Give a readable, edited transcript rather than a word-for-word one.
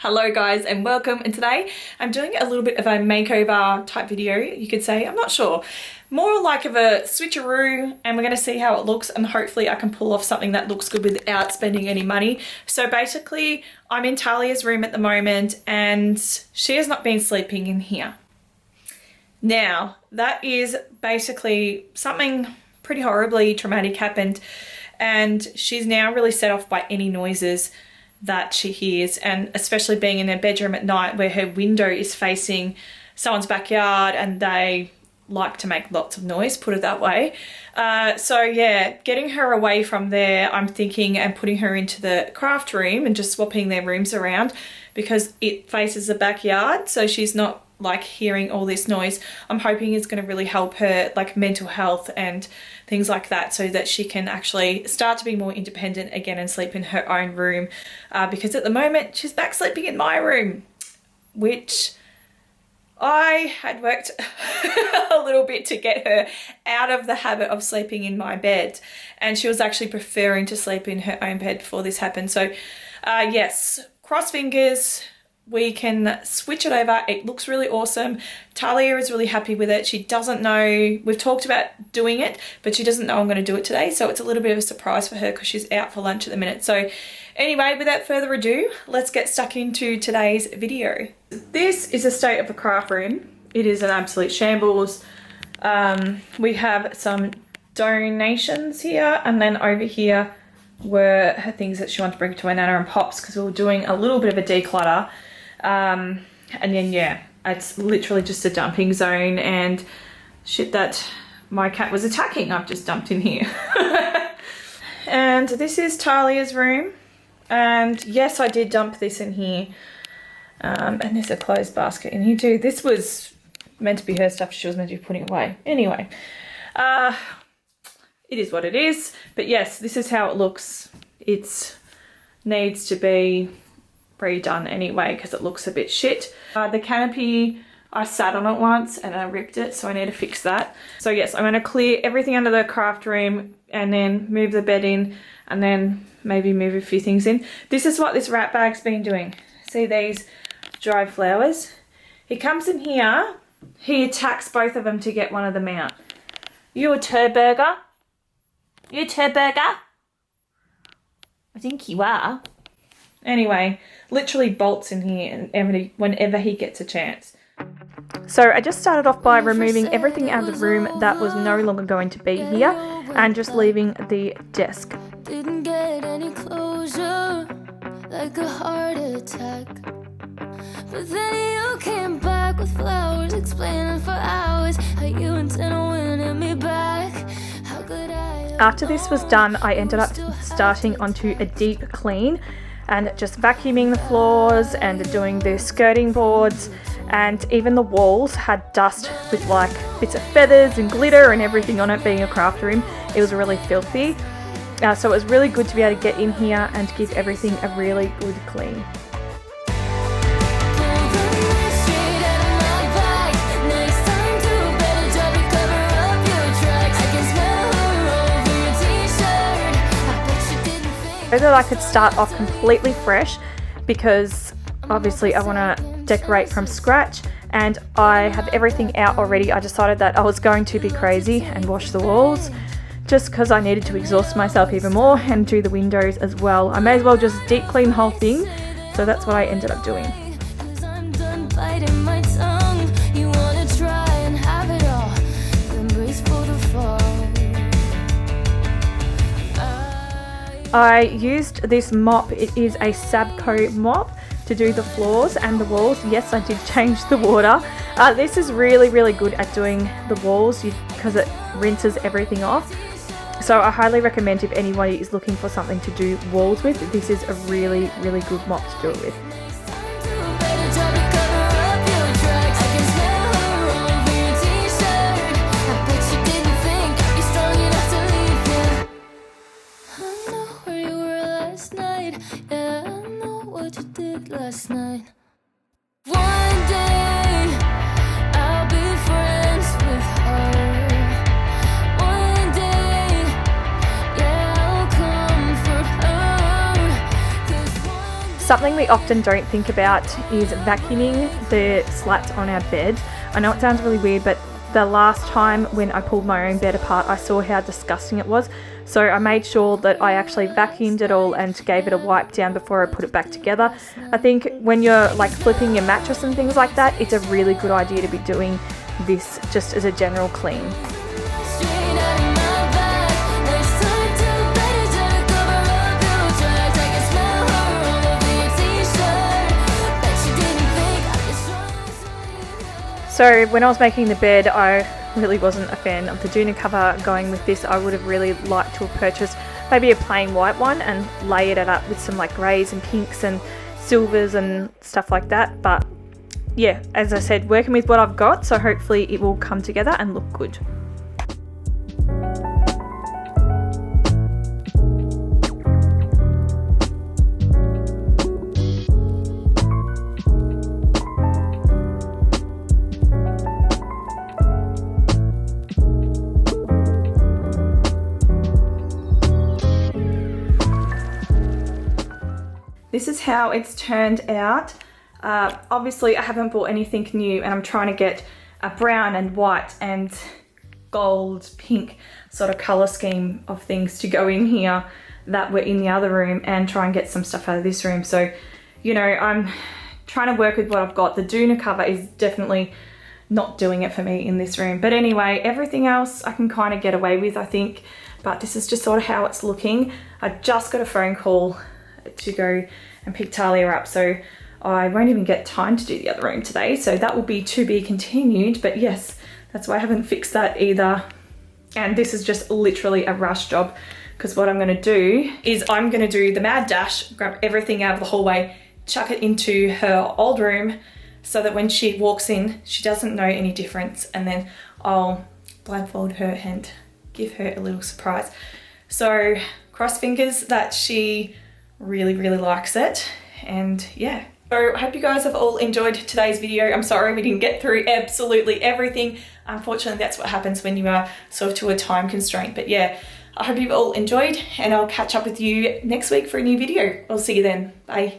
Hello guys and welcome, and today I'm doing a little bit of a makeover type video, you could say. I'm not sure, more like of a switcheroo, and we're going to see how it looks and hopefully I can pull off something that looks good without spending any money. So basically I'm in Tahlia's room at the moment and she has not been sleeping in here. Now that is basically something pretty horribly traumatic happened, and she's now really set off by any noises that she hears, and especially being in her bedroom at night where her window is facing someone's backyard and they like to make lots of noise, put it that way. So yeah, getting her away from there, I'm thinking, and putting her into the craft room and just swapping their rooms around because it faces the backyard, so she's not like hearing all this noise. I'm hoping it's going to really help her like mental health and things like that, so that she can actually start to be more independent again and sleep in her own room, because at the moment she's back sleeping in my room, which I had worked a little bit to get her out of the habit of sleeping in my bed, and she was actually preferring to sleep in her own bed before this happened. So yes, cross fingers, we can switch it over. It looks really awesome. Tahlia is really happy with it. She doesn't know, we've talked about doing it, but she doesn't know I'm going to do it today. So it's a little bit of a surprise for her because she's out for lunch at the minute. So anyway, without further ado, let's get stuck into today's video. This is a state of the craft room. It is an absolute shambles. We have some donations here, and then over here were her things that she wanted to bring to her Nana and Pops because we were doing a little bit of a declutter. And then yeah, it's literally just a dumping zone and shit that my cat was attacking I've just dumped in here. And this is Tahlia's room, and yes, I did dump this in here, and there's a clothes basket in here too. This was meant to be her stuff, she was meant to be putting away. Anyway, it is what it is, but yes, this is how it looks. It needs to be redone anyway because it looks a bit shit. The canopy, I sat on it once and I ripped it, so I need to fix that. So yes, I'm going to clear everything under the craft room and then move the bed in, and then maybe move a few things in. This is what this rat bag's been doing. See these dried flowers? He comes in here, he attacks both of them to get one of them out. You a turd burger? You a turd burger? I think you are. Anyway, literally bolts in here and whenever he gets a chance. So I just started off by removing everything out of the room that was no longer going to be here and just leaving the desk. Didn't get any closure, like a heart attack. But then you came back with flowers, explaining for hours how you intend on winning me back. How could I? After this was done, I ended up starting onto a deep clean and just vacuuming the floors and doing the skirting boards, and even the walls had dust with like bits of feathers and glitter and everything on it, being a craft room. It was really filthy. So it was really good to be able to get in here and give everything a really good clean. So that I could start off completely fresh, because obviously I want to decorate from scratch and I have everything out already. I decided that I was going to be crazy and wash the walls just because I needed to exhaust myself even more, and do the windows as well. I may as well just deep clean the whole thing, so that's what I ended up doing. I used this mop. It is a Sabco mop to do the floors and the walls. Yes, I did change the water. This is really, really good at doing the walls because it rinses everything off. So I highly recommend, if anybody is looking for something to do walls with, this is a really, really good mop to do it with. Last night. One day I'll be friends with her. One day, yeah, I'll comfort her. Something we often don't think about is vacuuming the slats on our bed. I know it sounds really weird, but the last time when I pulled my own bed apart, I saw how disgusting it was. So I made sure that I actually vacuumed it all and gave it a wipe down before I put it back together. I think when you're like flipping your mattress and things like that, it's a really good idea to be doing this just as a general clean. So when I was making the bed, I really wasn't a fan of the doona cover going with this. I would have really liked to have purchased maybe a plain white one and layered it up with some like greys and pinks and silvers and stuff like that. But yeah, as I said, working with what I've got, so hopefully it will come together and look good. This is how it's turned out. Obviously I haven't bought anything new, and I'm trying to get a brown and white and gold pink sort of color scheme of things to go in here that were in the other room, and try and get some stuff out of this room. So, you know, I'm trying to work with what I've got. The doona cover is definitely not doing it for me in this room. But anyway, everything else I can kind of get away with, I think. But this is just sort of how it's looking. I just got a phone call to go and pick Tahlia up, so I won't even get time to do the other room today, so that will be to be continued. But yes, that's why I haven't fixed that either, and this is just literally a rush job, because what I'm going to do is I'm going to do the mad dash, grab everything out of the hallway, chuck it into her old room, so that when she walks in she doesn't know any difference, and then I'll blindfold her and give her a little surprise. So cross fingers that she really likes it. And yeah, so I hope you guys have all enjoyed today's video. I'm sorry we didn't get through absolutely everything. Unfortunately, that's what happens when you are sort of to a time constraint. But yeah, I hope you've all enjoyed, and I'll catch up with you next week for a new video. I'll see you then. Bye.